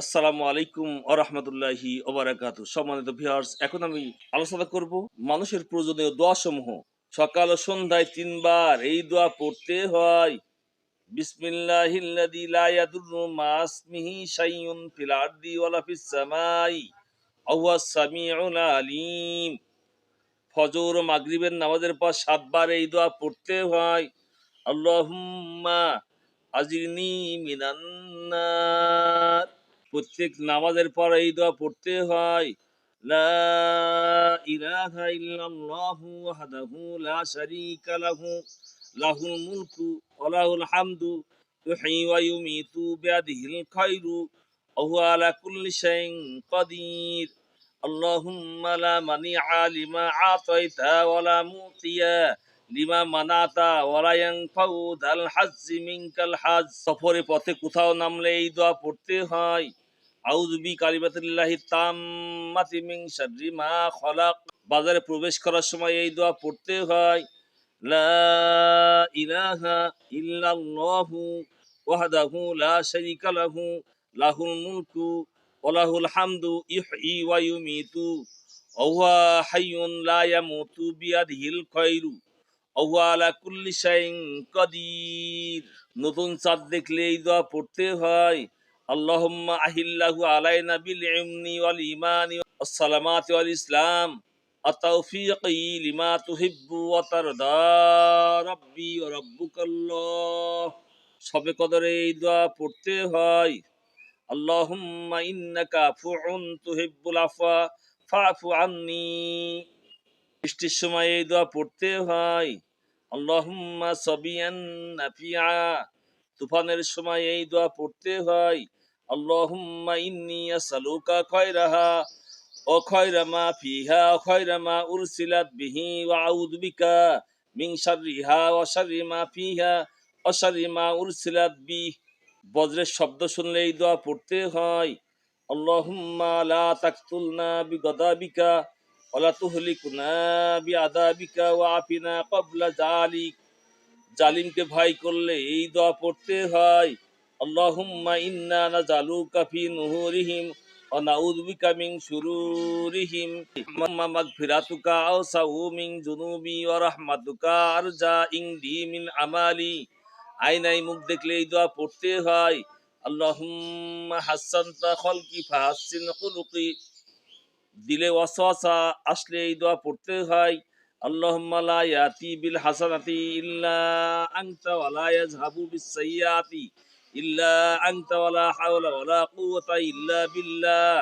আসসালামু আলাইকুম রাহমাতুল্লাহি ওয়া বারাকাতুহু। সম্মানিত ভিউয়ার্স, এখন আমি আলোচনা করব মানুষের প্রয়োজনীয় দোয়াসমূহ। সকাল ও সন্ধ্যায় ৩ বার এই দোয়া পড়তে হয়। বিসমিল্লাহিল্লাযী লা ইয়াদুররু মা ইসমিহি শাইউন ফিল আরদি ওয়ালা ফিস সামাই ওয়া হুয়াস সামিউল আলীম। ফজর ও মাগরিবের নামাজের পর ৭ বার এই দোয়া পড়তে হয়। আল্লাহুম্মা আজিরনি মিনান নার। প্রত্যেক নামাজের পর এই দোয়া পড়তে হয়। লা ইলাহা ইল্লাল্লাহু ওয়াহদাহু লা শারীকা লাহু লাহুল মুলকু ওয়া লাহুল হামদু ইউহয়ী ওয়া ইউমীতু বিয়াদিহিল খায়রু ওয়া হুয়া আলা কুল্লি শাইইন কাদির। আল্লাহুম্মা লা মানিআ লিমা আতাইতা ওয়া লা মুতিয়া লিমা মানাতা ওয়া লা ইয়ানফাউ যাল হাজ্জি মিনকাল হাজ্জ। সফরে পথে কোথাও নামলে এই দোয়া পড়তে হয়। আউযু বিকালিমাতিল্লাহি তাম্মাতি মিন শাররি মা খলাক। বাজারে প্রবেশ করার সময় এই দোয়া পড়তে হয়। লা ইলাহা ইল্লাল্লাহু ওয়াহদাহু লা শারীকা লাহু লাহুল মুলকু ওয়া লাহুল হামদু ইউহয়ী ওয়া ইউমীতু ওয়া হুয়া হাইয়্যুন লা ইয়ামুতু বিয়াদিহিল খায়রু ওয়া হুয়া আলা কুল্লি শাইইন কাদির। নতুন চাঁদ দেখলে এই দোয়া পড়তে হয়। আল্লাহুম্মা আহিল্লাহু আলাইনা বিল ইলমি ওয়াল ঈমানি ওয়াস সালামাতি ওয়াল ইসলাম আত-তাওফীকি লিমা তুহিব্বু ওয়া তারদা রাব্বি ওয়া রাব্বুকাল্লাহ। শবে কদরে এই দোয়া পড়তে হয়। আল্লাহুম্মা ইন্নাকা আফুউন তুহিব্বুল আফওয়া ফা'ফু আন্নী। বৃষ্টির সময় এই দোয়া পড়তে হয়। আল্লাহুম্মা সাবিয়ান নাফিআ। তুফানের সময় এই দোয়া পড়তে হয়। আল্লাহুম্মা ইন্নী আসআলুকা খায়রাহা ওয়া খায়রা মা ফিহা ওয়া খায়রা মা উরসিলাত বিহি ওয়া আউযু বিকা মিন শাররিহা ওয়া শাররি মা ফিহা ওয়া শাররি মা উরসিলাত বিহি। বজ্রের শব্দ শুনলে এই দোয়া পড়তে হয়। আল্লাহুম্মা লা তাকতুলনা বিগদাবিকা ওয়া লা তুহলিকুনা বিআযাবিকা ওয়া আফিনা ক্বাবলা যালিক। জালিমকে ভয় করলে এই দোয়া পড়তে হয়। আল্লাহুম্মা ইন্না নাজআলুকা ফি নুহুরিহিম ওয়া নাউযু বিকা মিন শুরুরিহিম। আম্মা মাগফিরাতুকা আওসাউ মিন যুনুবি ওয়া রাহমাতুকা আরজা ইনদি মিন আমালি। আয়নায় মুখ দেখলে এই দোয়া পড়তে হয়। আল্লাহুম্মা হাসানতা খলকি ফাহাসসিন খুলুকি। দিলে ওয়াসওয়াসা আসলে এই দোয়া পড়তে হয়। আল্লাহুম্মা লা ইয়াতি বিল হাসানাতি ইল্লা আনতা ওয়া লা ইয়াযহাবু বিস সাইয়্যাতি ইল্লা আনতা ওয়া লা হাওলা ওয়া লা কুওয়াতা ইল্লা বিল্লাহ।